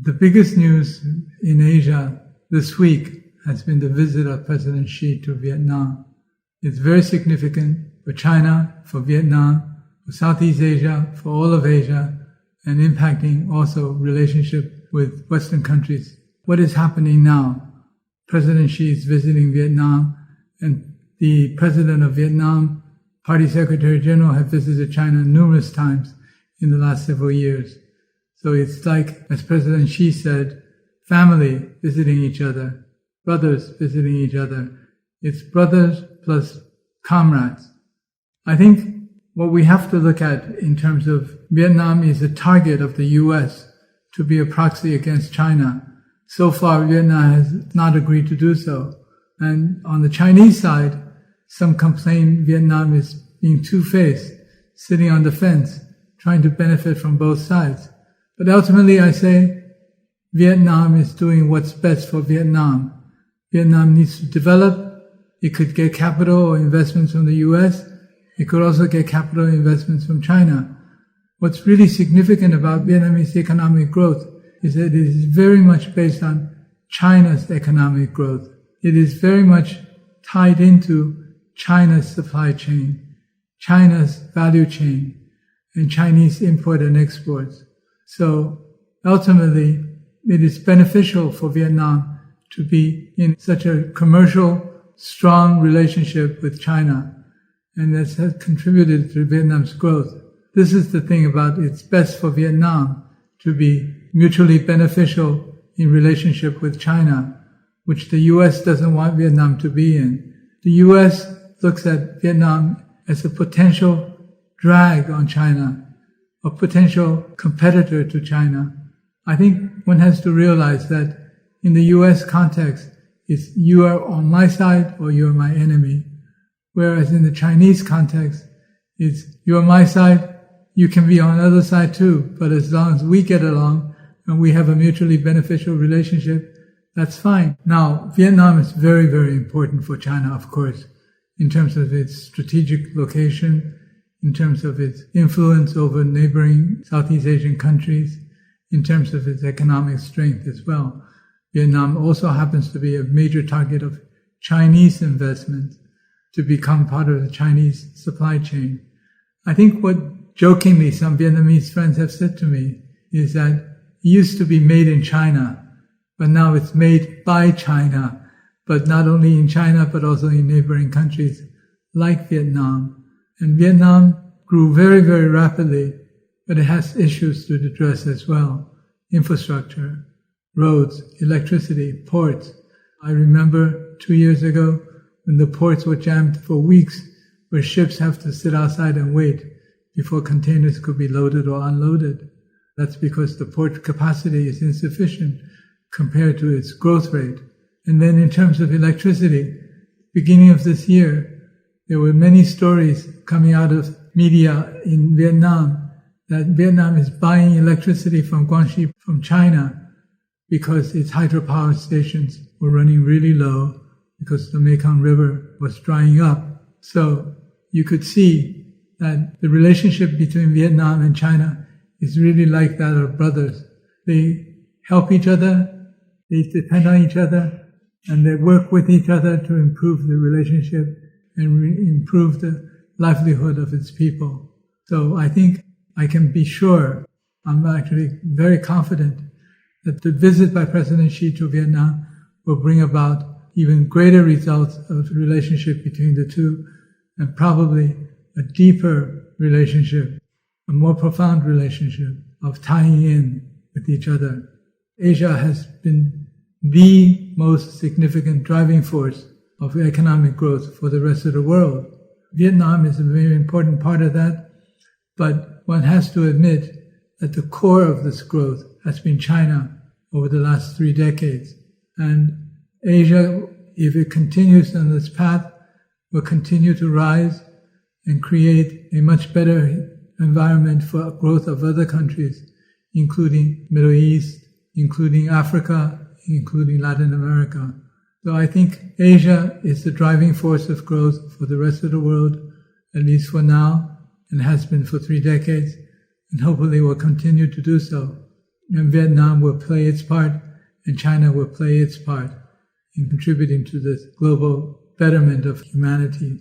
The biggest news in Asia this week has been the visit of President Xi to Vietnam. It's very significant for China, for Vietnam, for Southeast Asia, for all of Asia, and impacting also relationship with Western countries. What is happening now? President Xi is visiting Vietnam, and the President of Vietnam, Party Secretary General, have visited China numerous times in the last several years. So it's like, as President Xi said, family visiting each other, brothers visiting each other. It's brothers plus comrades. I think what we have to look at in terms of Vietnam is a target of the U.S. to be a proxy against China. So far, Vietnam has not agreed to do so. And on the Chinese side, some complain Vietnam is being two-faced, sitting on the fence, trying to benefit from both sides. But ultimately, I say Vietnam is doing what's best for Vietnam. Vietnam needs to develop. It could get capital or investments from the U.S. It could also get capital investments from China. What's really significant about Vietnamese economic growth is that it is very much based on China's economic growth. It is very much tied into China's supply chain, China's value chain, and Chinese import and exports. So ultimately, it is beneficial for Vietnam to be in such a commercial, strong relationship with China, and that has contributed to Vietnam's growth. This is the thing about it's best for Vietnam to be mutually beneficial in relationship with China, which the U.S. doesn't want Vietnam to be in. The U.S. looks at Vietnam as a potential drag on China, a potential competitor to China. I think one has to realize that in the U.S. context, it's you are on my side or you are my enemy. Whereas in the Chinese context, it's you are my side, you can be on the other side too, but as long as we get along and we have a mutually beneficial relationship, that's fine. Now, Vietnam is very, very important for China, of course, in terms of its strategic location, in terms of its influence over neighboring Southeast Asian countries, in terms of its economic strength as well. Vietnam also happens to be a major target of Chinese investment to become part of the Chinese supply chain. I think what jokingly some Vietnamese friends have said to me is that it used to be made in China, but now it's made by China, but not only in China, but also in neighboring countries like Vietnam. And Vietnam grew very, very rapidly, but it has issues to address as well. Infrastructure, roads, electricity, ports. I remember 2 years ago when the ports were jammed for weeks, where ships have to sit outside and wait before containers could be loaded or unloaded. That's because the port capacity is insufficient compared to its growth rate. And then in terms of electricity, beginning of this year, there were many stories coming out of media in Vietnam that Vietnam is buying electricity from Guangxi, from China, because its hydropower stations were running really low because the Mekong River was drying up. So you could see that the relationship between Vietnam and China is really like that of brothers. They help each other, they depend on each other, and they work with each other to improve the relationship and improve the livelihood of its people. So I think I can be sure, I'm actually very confident, that the visit by President Xi to Vietnam will bring about even greater results of the relationship between the two, and probably a deeper relationship, a more profound relationship of tying in with each other. Asia has been the most significant driving force of economic growth for the rest of the world. Vietnam is a very important part of that, but one has to admit that the core of this growth has been China over the last 3 decades. And Asia, if it continues on this path, will continue to rise and create a much better environment for growth of other countries, including Middle East, including Africa, including Latin America. So I think Asia is the driving force of growth for the rest of the world, at least for now, and has been for 3 decades, and hopefully will continue to do so. and Vietnam will play its part, and China will play its part in contributing to the global betterment of humanity.